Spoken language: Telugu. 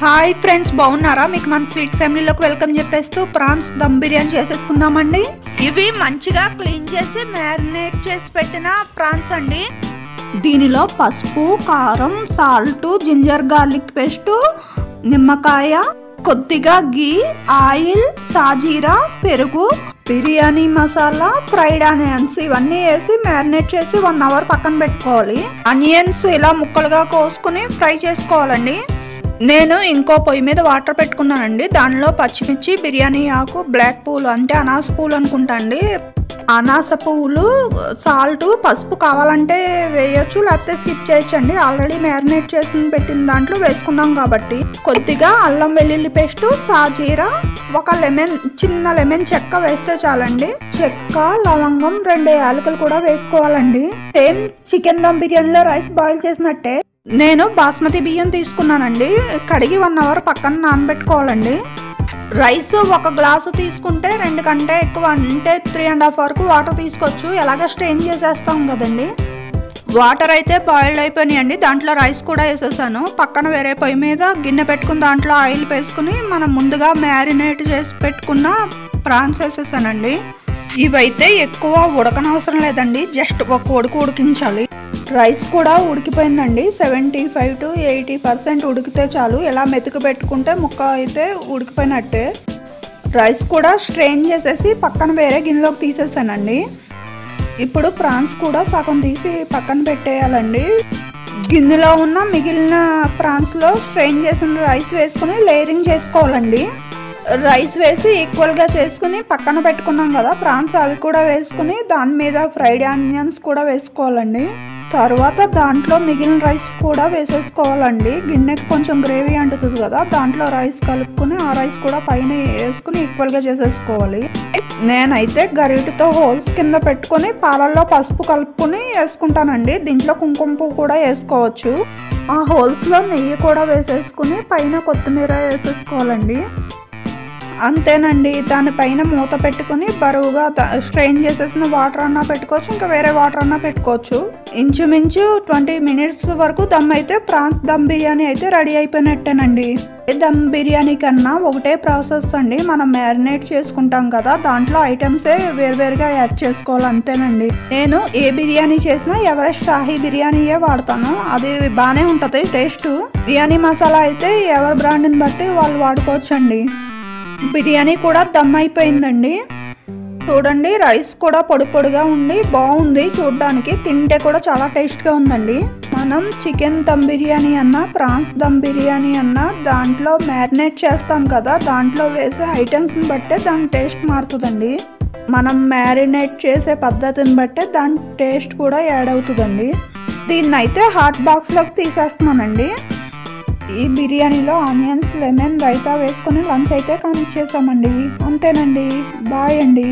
హాయ్ ఫ్రెండ్స్, బాగున్నారా? మీకు మన స్వీట్ ఫ్యామిలీలోకి వెల్కమ్ చెప్పేస్తూ ప్రాన్స్ దమ్ బిర్యానీ చేసేసుకుందామండి. ఇవి మంచిగా క్లీన్ చేసి మ్యారినేట్ చేసి పెట్టిన ప్రాన్స్ అండి. దీనిలో పసుపు, కారం, సాల్ట్, జింజర్ గార్లిక్ పేస్ట్, నిమ్మకాయ, కొద్దిగా గీ, ఆయిల్, సాజీరా, పెరుగు, బిర్యానీ మసాలా, ఫ్రైడ్ ఆనియన్స్ ఇవన్నీ వేసి మ్యారినేట్ చేసి 1 అవర్ పక్కన పెట్టుకోవాలి. ఆనియన్స్ ఇలా ముక్కలుగా కోసుకుని ఫ్రై చేసుకోవాలండి. నేను ఇంకో పొయ్యి మీద వాటర్ పెట్టుకున్నానండి. దానిలో పచ్చిమిర్చి, బిర్యానీ ఆకు, బ్లాక్ పువ్వులు అంటే అనాస పువ్వులు అనుకుంటా అండి, అనాస పువ్వులు, సాల్ట్, పసుపు కావాలంటే వేయొచ్చు, లేకపోతే స్కిప్ చేయొచ్చండి. ఆల్రెడీ మ్యారినేట్ చేసి పెట్టిన దాంట్లో వేసుకున్నాం కాబట్టి. కొద్దిగా అల్లం వెల్లుల్లి పేస్ట్, సాజీరా, ఒక చిన్న లెమన్ చెక్క వేస్తే చాలండి. చెక్క, లవంగం, 2 యాలకులు కూడా వేసుకోవాలండి. సేమ్ చికెన్ దమ్ బిర్యానీలో రైస్ బాయిల్ చేసినట్టే నేను బాస్మతి బియ్యం తీసుకున్నానండి. కడిగి 1 అవర్ పక్కన నానబెట్టుకోవాలండి. రైస్ 1 గ్లాసు తీసుకుంటే 2 కంటే ఎక్కువ అంటే 3.5 వరకు వాటర్ తీసుకోవచ్చు. ఎలాగ స్ట్రెయిన్ చేసేస్తాం కదండి. వాటర్ అయితే బాయిల్డ్ అయిపోయినాయండి. దాంట్లో రైస్ కూడా వేసేసాను. పక్కన వేరే పొయ్యి మీద గిన్నె పెట్టుకుని దాంట్లో ఆయిల్ వేసుకుని మనం ముందుగా మ్యారినేట్ చేసి పెట్టుకున్న ప్రాన్స్ వేసేసానండి. ఇవైతే ఎక్కువ ఉడకనవసరం లేదండి, జస్ట్ ఒక ఉడుకు ఉడికించాలి. రైస్ కూడా ఉడికిపోయిందండి. 75 to 80% ఉడికితే చాలు. ఇలా మెతుకు పెట్టుకుంటే ముక్క అయితే ఉడికిపోయినట్టే. రైస్ కూడా స్ట్రెయిన్ చేసేసి పక్కన వేరే గిన్నెలోకి తీసేసానండి. ఇప్పుడు ప్రాన్స్ కూడా సగం తీసి పక్కన పెట్టేయాలండి. గిన్నెలో ఉన్న మిగిలిన ప్రాన్స్లో స్ట్రెయిన్ చేసిన రైస్ వేసుకుని లేయరింగ్ చేసుకోవాలండి. రైస్ వేసి ఈక్వల్గా చేసుకుని పక్కన పెట్టుకున్నాం కదా ప్రాన్స్, అవి కూడా వేసుకుని దాని మీద ఫ్రైడ్ ఆనియన్స్ కూడా వేసుకోవాలండి. తర్వాత దాంట్లో మిగిలిన రైస్ కూడా వేసేసుకోవాలండి. గిన్నెకి కొంచెం గ్రేవీ అంటుతుంది కదా, దాంట్లో రైస్ కలుపుకుని ఆ రైస్ కూడా పైన వేసుకుని ఈక్వల్గా చేసేసుకోవాలి. నేనైతే గరిటెతో హోల్స్ కింద పెట్టుకొని పాలల్లో పసుపు కలుపుకొని వేసుకుంటానండి. దీంట్లో కుంకుమ పువ్వు కూడా వేసుకోవచ్చు. ఆ హోల్స్లో నెయ్యి కూడా వేసేసుకుని పైన కొత్తిమీర వేసేసుకోవాలండి. అంతేనండి. దానిపైన మూత పెట్టుకుని బరువుగా స్ట్రెయిన్ చేసేసిన వాటర్ అన్నా పెట్టుకోవచ్చు, ఇంకా వేరే వాటర్ అన్నా పెట్టుకోవచ్చు. ఇంచుమించు 20 మినిట్స్ వరకు దమ్ అయితే ప్రాన్స్ దమ్ బిర్యానీ అయితే రెడీ అయిపోయినట్టేనండి. దమ్ బిర్యానీ కన్నా ఒకటే ప్రాసెస్ అండి. మనం మ్యారినేట్ చేసుకుంటాం కదా, దాంట్లో ఐటమ్సే వేరువేరుగా యాడ్ చేసుకోవాలి, అంతేనండి. నేను ఏ బిర్యానీ చేసినా ఎవరెస్ట్ షాహీ బిర్యానీయే వాడతాను. అది బాగానే ఉంటుంది టేస్ట్. బిర్యానీ మసాలా అయితే ఎవరి బ్రాండ్ని బట్టి వాళ్ళు వాడుకోవచ్చండి. బిర్యానీ కూడా దమ్ అయిపోయిందండి. చూడండి, రైస్ కూడా పొడి పొడిగా ఉండి బాగుంది చూడడానికి. తింటే కూడా చాలా టేస్ట్గా ఉందండి. మనం చికెన్ దమ్ బిర్యానీ అన్నా ప్రాన్స్ దమ్ బిర్యానీ అన్నా దాంట్లో మ్యారినేట్ చేస్తాం కదా, దాంట్లో వేసే ఐటమ్స్ని బట్టే దాని టేస్ట్ మారుతుందండి. మనం మ్యారినేట్ చేసే పద్ధతిని బట్టే దాని టేస్ట్ కూడా యాడ్ అవుతుందండి. దీన్ని అయితే హాట్ బాక్స్లోకి తీసేస్తున్నానండి. ఈ బిర్యానీలో ఆనియన్స్, లెమన్, రైతా వేసుకొని లంచ్ అయితే కంప్లీట్ చేసామండి. అంతేనండి. బాయ్ అండి.